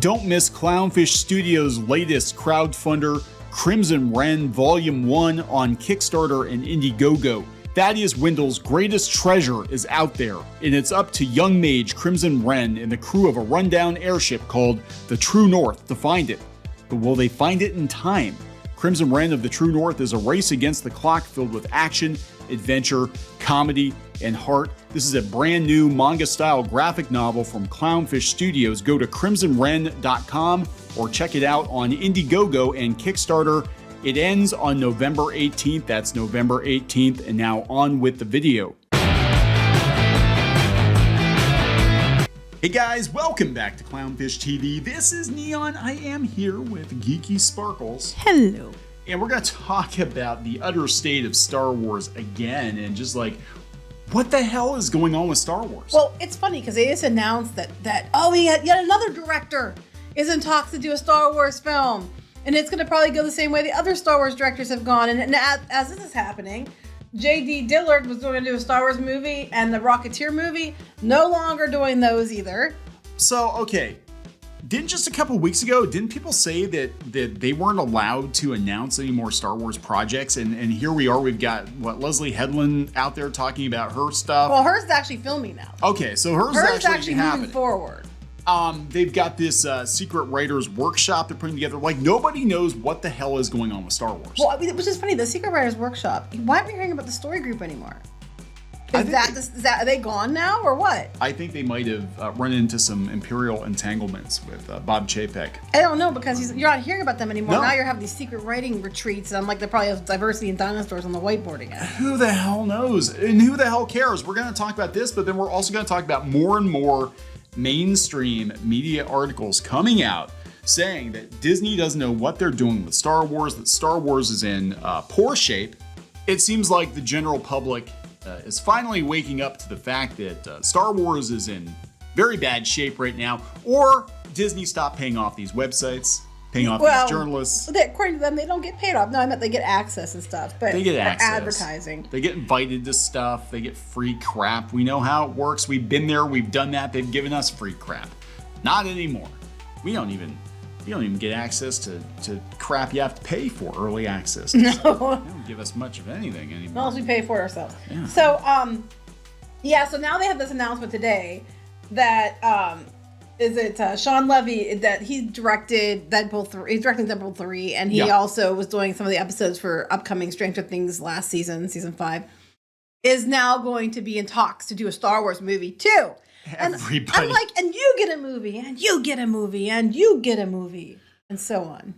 Don't miss Clownfish Studios' latest crowdfunder, Crimson Wren Volume 1 on Kickstarter and Indiegogo. Thaddeus Wendell's greatest treasure is out there, and it's up to young mage Crimson Wren and the crew of a rundown airship called the True North to find it. But will they find it in time? Crimson Wren of the True North is a race against the clock filled with action, adventure, comedy, and heart. This is a brand new manga-style graphic novel from Clownfish Studios. Go to crimsonwren.com or check it out on Indiegogo and Kickstarter. It ends on November 18th. That's November 18th. And now on with the video. Hey guys, welcome back to Clownfish TV. This is Neon. I am here with Geeky Sparkles. Hello. And we're going to talk about the utter state of Star Wars again and just like, what the hell is going on with Star Wars? Well, it's funny because they just announced that we had yet another director is in talks to do a Star Wars film. And it's going to probably go the same way the other Star Wars directors have gone. And as this is happening, J.D. Dillard was going to do a Star Wars movie and the Rocketeer movie. No longer doing those either. So, okay. Didn't just a couple weeks ago, didn't people say that they weren't allowed to announce any more Star Wars projects? And here we are, we've got, Leslie Headland out there talking about her stuff. Well, hers is actually filming now. Okay, so hers is actually happening. Moving forward. They've got this secret writers workshop they're putting together. Like, nobody knows what the hell is going on with Star Wars. Well, which is funny, the secret writers workshop, why aren't we hearing about the story group anymore? Are they gone now or what? I think they might have run into some imperial entanglements with Bob Chapek. I don't know because you're not hearing about them anymore. No. Now you're having these secret writing retreats and they probably have diversity and dinosaurs on the whiteboard again. Who the hell knows? And who the hell cares? We're going to talk about this, but then we're also going to talk about more and more mainstream media articles coming out saying that Disney doesn't know what they're doing with Star Wars, that Star Wars is in poor shape. It seems like the general public is finally waking up to the fact that Star Wars is in very bad shape right now, or Disney stopped paying off these websites, paying off these journalists. According to them, they don't get paid off. No, I meant they get access and stuff, but they get access. Advertising. They get invited to stuff. They get free crap. We know how it works. We've been there. We've done that. They've given us free crap. Not anymore. We don't even get access to crap you have to pay for, early access. No. They don't give us much of anything anymore. Unless we pay for it ourselves. Yeah. So, so now they have this announcement today that, Sean Levy, that he directed Deadpool 3, he's directing Deadpool 3, and he also was doing some of the episodes for upcoming Stranger Things last season, season 5, is now going to be in talks to do a Star Wars movie too. Everybody. I'm like, and you get a movie, and you get a movie, and you get a movie, and so on.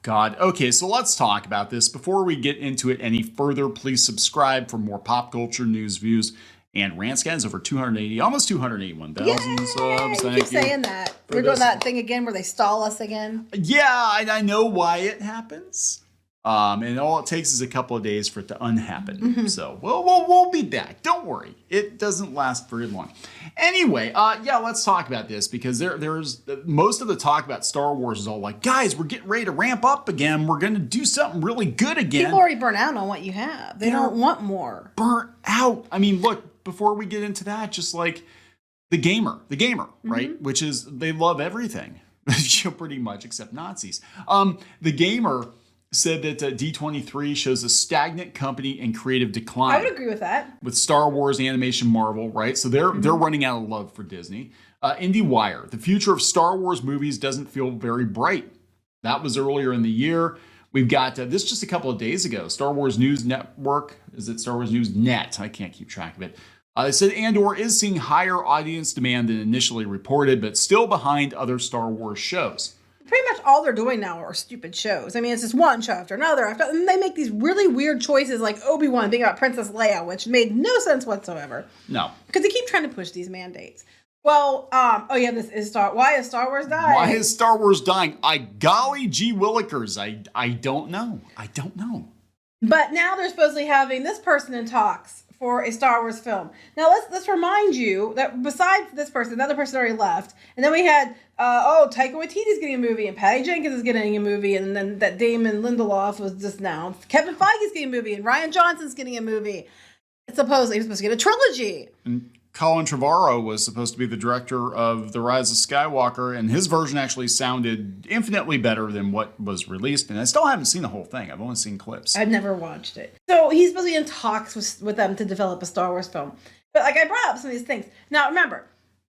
God. Okay, so let's talk about this. Before we get into it any further, please subscribe for more pop culture news, views, and rant scans. Over 280, almost 281,000 subs. Thank you. Keep saying that. We're doing that thing again where they stall us again. Yeah, I know why it happens. And all it takes is a couple of days for it to unhappen. Mm-hmm. So we'll be back. Don't worry. It doesn't last very long. Anyway, let's talk about this because there's most of the talk about Star Wars is all like, guys, we're getting ready to ramp up again. We're going to do something really good again. People already burnt out on what you have. They don't want more. Burnt out. I mean, look, before we get into that, just like the gamer, mm-hmm. right? Which is, they love everything, pretty much, except Nazis. The gamer said that D23 shows a stagnant company and creative decline. I would agree with that. With Star Wars, animation, Marvel, right? So they're running out of love for Disney. IndieWire, the future of Star Wars movies doesn't feel very bright. That was earlier in the year. We've got this just a couple of days ago. Star Wars News Network, is it Star Wars News Net? I can't keep track of it. They said Andor is seeing higher audience demand than initially reported, but still behind other Star Wars shows. Pretty much all they're doing now are stupid shows. I mean, it's just one show after another. And they make these really weird choices like Obi-Wan being about Princess Leia, which made no sense whatsoever. No. Because they keep trying to push these mandates. Well, this is why is Star Wars dying? Why is Star Wars dying? Golly gee willikers. I don't know. I don't know. But now they're supposedly having this person in talks for a Star Wars film. Now let's remind you that besides this person, another person already left, and then we had Taika Waititi's getting a movie, and Patty Jenkins is getting a movie, and then that Damon Lindelof was just announced. Kevin Feige's getting a movie, and Rian Johnson's getting a movie. It's supposedly he was supposed to get a trilogy. And Colin Trevorrow was supposed to be the director of The Rise of Skywalker, and his version actually sounded infinitely better than what was released. And I still haven't seen the whole thing. I've only seen clips. I've never watched it. So he's supposed to be in talks with them to develop a Star Wars film. But like I brought up some of these things. Now remember,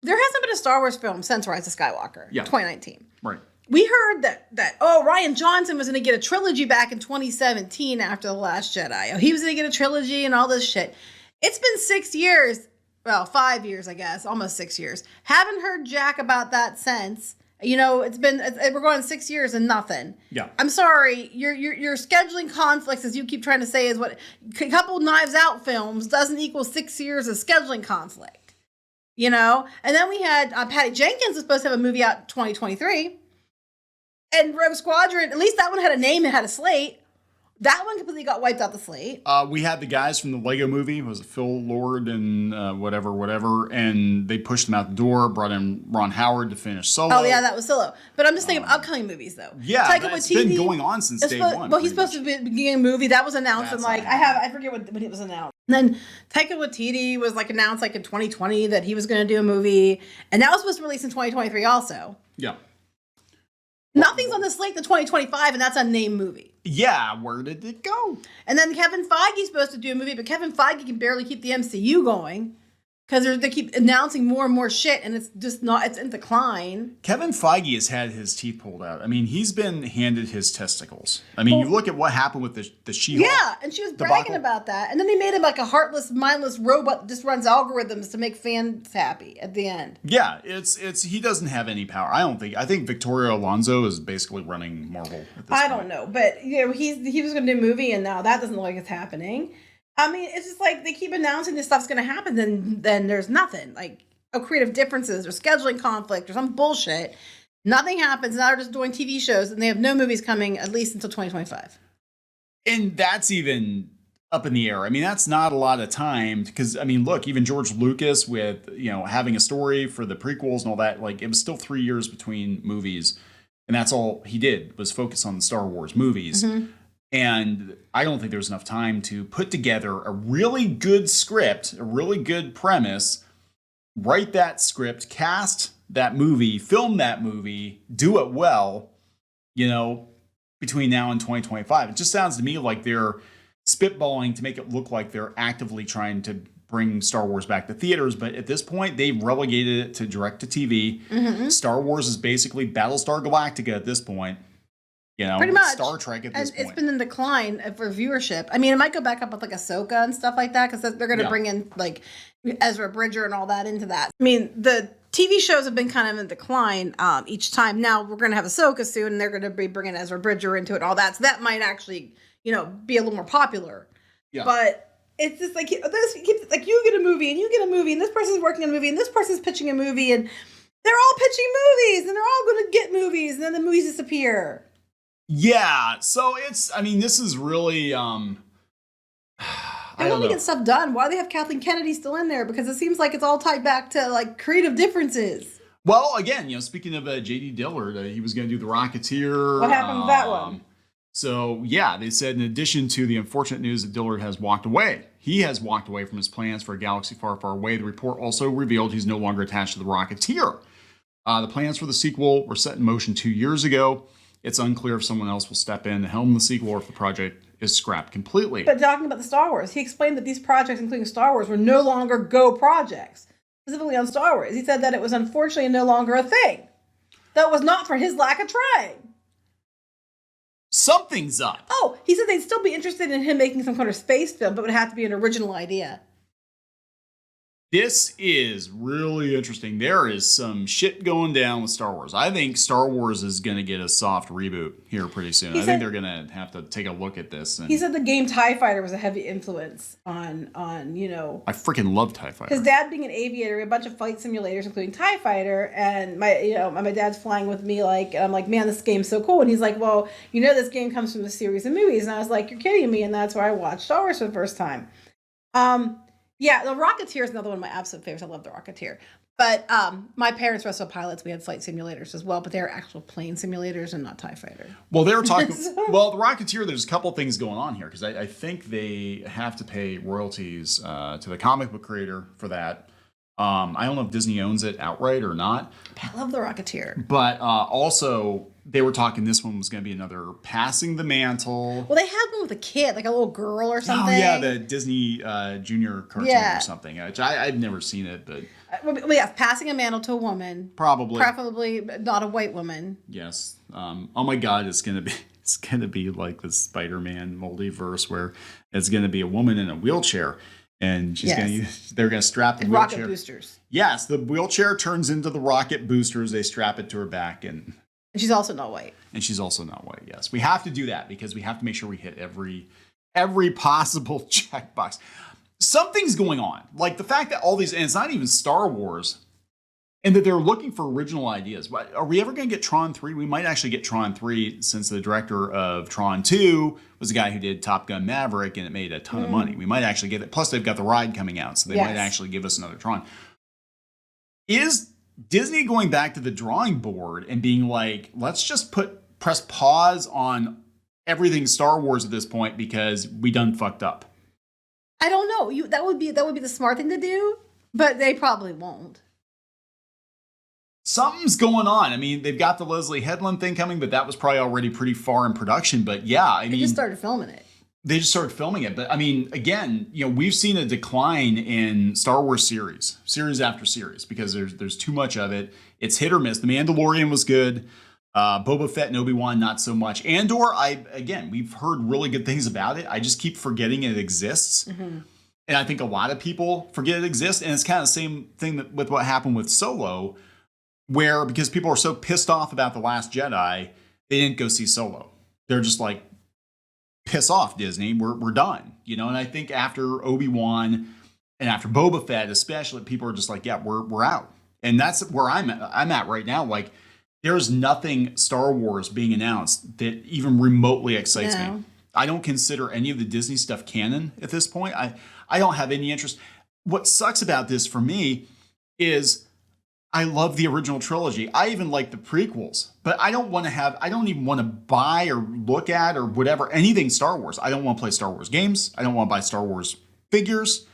there hasn't been a Star Wars film since Rise of Skywalker, 2019. Right. We heard that Rian Johnson was going to get a trilogy back in 2017 after The Last Jedi. Oh, he was going to get a trilogy and all this shit. It's been 6 years. Well, 5 years, I guess, almost 6 years. Haven't heard jack about that since. You know, we're going 6 years and nothing. Yeah. I'm sorry, your scheduling conflicts, as you keep trying to say, is what a couple Knives Out films doesn't equal 6 years of scheduling conflict. You know, and then we had Patty Jenkins was supposed to have a movie out in 2023, and Rogue Squadron. At least that one had a name and had a slate. That one completely got wiped out the slate. We had the guys from the Lego movie. It was Phil Lord and whatever. And they pushed them out the door, brought in Ron Howard to finish Solo. Oh, yeah, that was Solo. But I'm just thinking of upcoming movies, though. Yeah, it's been going on since day one. Well, he's supposed to be beginning a movie. That was announced in, like, I forget when it was announced. And then Taika Waititi was, like, announced, like, in 2020 that he was going to do a movie. And that was supposed to release in 2023 also. Yeah. Nothing's on the slate to 2025, and that's a unnamed movie. Yeah, where did it go? And then Kevin Feige's supposed to do a movie, but Kevin Feige can barely keep the MCU going because they keep announcing more and more shit, and it's just not, it's in decline. Kevin Feige has had his teeth pulled out. I mean, he's been handed his testicles. I mean, you look at what happened with the She-Hulk. Yeah, and she was bragging about that. And then they made him like a heartless, mindless robot that just runs algorithms to make fans happy at the end. Yeah, it's he doesn't have any power. I think Victoria Alonso is basically running Marvel at this point. I don't know, but you know, he was going to do a movie, and now that doesn't look like it's happening. I mean, it's just like they keep announcing this stuff's going to happen, then there's nothing. Like, creative differences or scheduling conflict or some bullshit. Nothing happens. Now they're just doing TV shows, and they have no movies coming at least until 2025. And that's even up in the air. I mean, that's not a lot of time because, I mean, look, even George Lucas with, you know, having a story for the prequels and all that, like, it was still 3 years between movies. And that's all he did was focus on the Star Wars movies. Mm-hmm. And I don't think there's enough time to put together a really good script, a really good premise, write that script, cast that movie, film that movie, do it well, you know, between now and 2025. It just sounds to me like they're spitballing to make it look like they're actively trying to bring Star Wars back to theaters. But at this point, they've relegated it to direct to TV. Mm-hmm. Star Wars is basically Battlestar Galactica at this point. You know, pretty much. Star Trek at this point. It's been in decline for viewership. I mean, it might go back up with like Ahsoka and stuff like that because they're going to bring in like Ezra Bridger and all that into that. I mean, the TV shows have been kind of in decline each time. Now we're going to have Ahsoka soon, and they're going to be bringing Ezra Bridger into it and all that. So that might actually, you know, be a little more popular. Yeah. But it's just like like you get a movie and you get a movie, and this person's working on a movie, and this person's pitching a movie, and they're all pitching movies, and they're all going to get movies, and then the movies disappear. Yeah, so this is really, they want to get stuff done. Why do they have Kathleen Kennedy still in there? Because it seems like it's all tied back to, like, creative differences. Well, again, you know, speaking of J.D. Dillard, he was going to do The Rocketeer. What happened with that one? So, yeah, they said in addition to the unfortunate news that Dillard has walked away, he has walked away from his plans for a galaxy far, far away. The report also revealed he's no longer attached to The Rocketeer. The plans for the sequel were set in motion 2 years ago. It's unclear if someone else will step in to helm the sequel or if the project is scrapped completely. But talking about the Star Wars, he explained that these projects, including Star Wars, were no longer go projects, specifically on Star Wars. He said that it was unfortunately no longer a thing. That was not for his lack of trying. Something's up. Oh, he said they'd still be interested in him making some kind of space film, but it would have to be an original idea. This is really interesting. There is some shit going down with Star Wars. I think Star Wars is going to get a soft reboot here pretty soon. I think they're going to have to take a look at this. He said the game TIE Fighter was a heavy influence on you know... I freaking love TIE Fighter. His dad being an aviator, a bunch of flight simulators, including TIE Fighter, and my dad's flying with me, like, and I'm like, man, this game's so cool. And he's like, well, you know this game comes from the series of movies. And I was like, you're kidding me. And that's where I watched Star Wars for the first time. Yeah, The Rocketeer is another one of my absolute favorites. I love The Rocketeer. But my parents were also pilots. We had flight simulators as well, but they're actual plane simulators and not TIE Fighter. Well, they were talking... Well, The Rocketeer, there's a couple things going on here, because I think they have to pay royalties to the comic book creator for that. I don't know if Disney owns it outright or not. I love The Rocketeer. But also, they were talking this one was going to be another passing the mantle. Well, they had one with a kid, like a little girl or something. Oh, yeah, the Disney Junior cartoon or something. Which I've never seen it, but... Well, yeah, passing a mantle to a woman. Probably. Preferably not a white woman. Yes. Oh my God, it's gonna be like the Spider-Man multiverse where it's gonna be a woman in a wheelchair, and they're gonna strap the and wheelchair. Rocket boosters. Yes, the wheelchair turns into the rocket boosters. They strap it to her back, and she's also not white. And she's also not white. Yes, we have to do that because we have to make sure we hit every possible checkbox. Something's going on. Like the fact that all these, and it's not even Star Wars, and that they're looking for original ideas. Are we ever going to get Tron 3? We might actually get Tron 3 since the director of Tron 2 was the guy who did Top Gun Maverick, and it made a ton of money. We might actually get it. Plus, they've got the ride coming out, so they might actually give us another Tron. Is Disney going back to the drawing board and being like, let's just press pause on everything Star Wars at this point because we done fucked up? I don't know. That would be the smart thing to do, but they probably won't. Something's going on. I mean, they've got the Leslie Headland thing coming, but that was probably already pretty far in production. But yeah, They just started filming it. They just started filming it. But I mean, again, we've seen a decline in Star Wars series after series, because there's too much of it. It's hit or miss. The Mandalorian was good. Boba Fett and Obi-Wan, not so much. Andor, we've heard really good things about it. I just keep forgetting it exists. Mm-hmm. And I think a lot of people forget it exists. And it's kind of the same thing with what happened with Solo, where because people are so pissed off about The Last Jedi, they didn't go see Solo. They're just like, piss off, Disney. We're done. And I think after Obi-Wan and after Boba Fett, especially, people are just like, yeah, we're out. And that's where I'm at right now. Like, there's nothing Star Wars being announced that even remotely excites me. I don't consider any of the Disney stuff canon at this point. I don't have any interest. What sucks about this for me is I love the original trilogy. I even like the prequels, but I don't even want to buy or look at or whatever, anything Star Wars. I don't want to play Star Wars games. I don't want to buy Star Wars figures.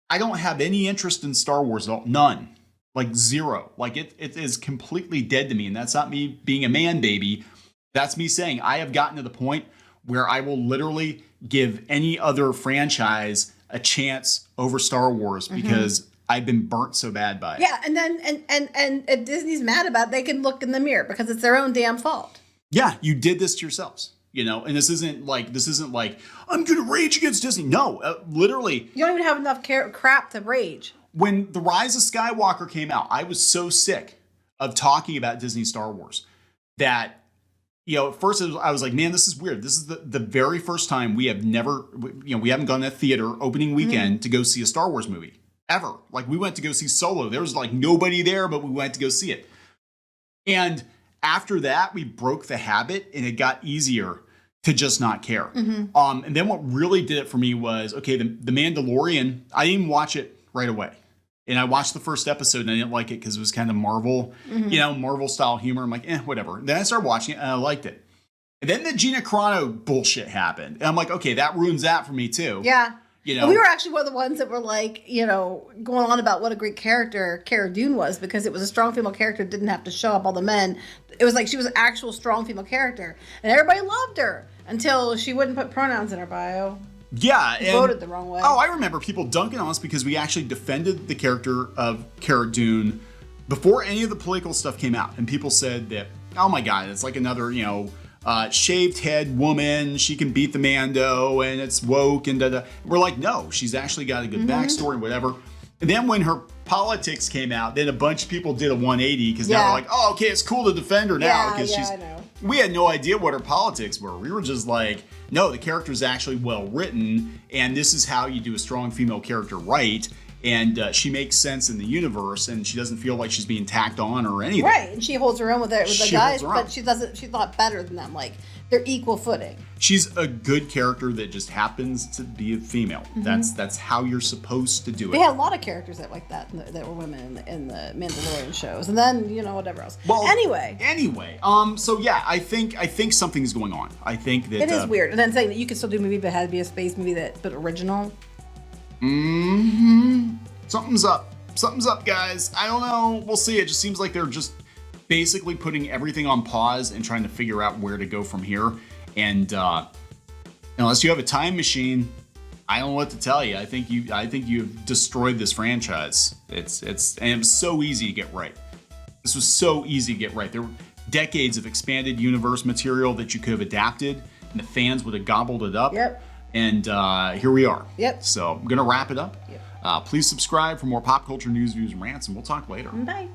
I don't have any interest in Star Wars at all. None. Like zero. Like it is completely dead to me. And that's not me being a man baby. That's me saying I have gotten to the point where I will literally give any other franchise a chance over Star Wars because I've been burnt so bad by it. Yeah, and then and if Disney's mad about it, they can look in the mirror because it's their own damn fault. Yeah, you did this to yourselves. And this isn't like I'm gonna rage against Disney. No, literally, you don't even have enough crap to rage. When The Rise of Skywalker came out, I was so sick of talking about Disney Star Wars that, at first I was like, man, this is weird. This is the very first time we haven't gone to a theater opening weekend to go see a Star Wars movie ever. Like, we went to go see Solo. There was like nobody there, but we went to go see it. And after that, we broke the habit and it got easier to just not care. And then what really did it for me was, okay, the Mandalorian, I didn't watch it right away. And I watched the first episode and I didn't like it because it was kind of Marvel, Marvel style humor. I'm like, whatever. Then I started watching it and I liked it. And then the Gina Carano bullshit happened. And I'm like, okay, that ruins that for me too. Yeah. And we were actually one of the ones that were like, going on about what a great character Cara Dune was, because it was a strong female character, didn't have to show up all the men. It was like she was an actual strong female character. And everybody loved her until she wouldn't put pronouns in her bio. Yeah. And voted the wrong way. Oh, I remember people dunking on us because we actually defended the character of Cara Dune before any of the political stuff came out. And people said that, oh my God, it's like another, shaved head woman. She can beat the Mando and it's woke and da-da. We're like, no, she's actually got a good backstory and whatever. And then when her politics came out, then a bunch of people did a 180 because now they're like, oh, okay, it's cool to defend her now because I know. We had no idea what her politics were. We were just like, no, the character's actually well written, and this is how you do a strong female character right. And she makes sense in the universe, and she doesn't feel like she's being tacked on or anything. Right, and she holds her own with the guys, but she doesn't. She's not better than them. Like, they're equal footing. She's a good character that just happens to be a female. That's how you're supposed to do it. They had a lot of characters that that were women in the Mandalorian shows, and then whatever else. Well, anyway. So yeah, I think something's going on. I think that it is weird, and then saying that you could still do a movie, but it had to be a space movie but original. Something's up. something's up, guys. I don't know. We'll see. It just seems like they're just basically putting everything on pause and trying to figure out where to go from here. And unless you have a time machine, I don't know what to tell you. I think you've destroyed this franchise. And it was so easy to get right. This was so easy to get right. There were decades of expanded universe material that you could have adapted, and the fans would have gobbled it up. Yep. And here we are. Yep. So I'm gonna wrap it up. Yep. Please subscribe for more pop culture news, views, and rants, and we'll talk later. Bye.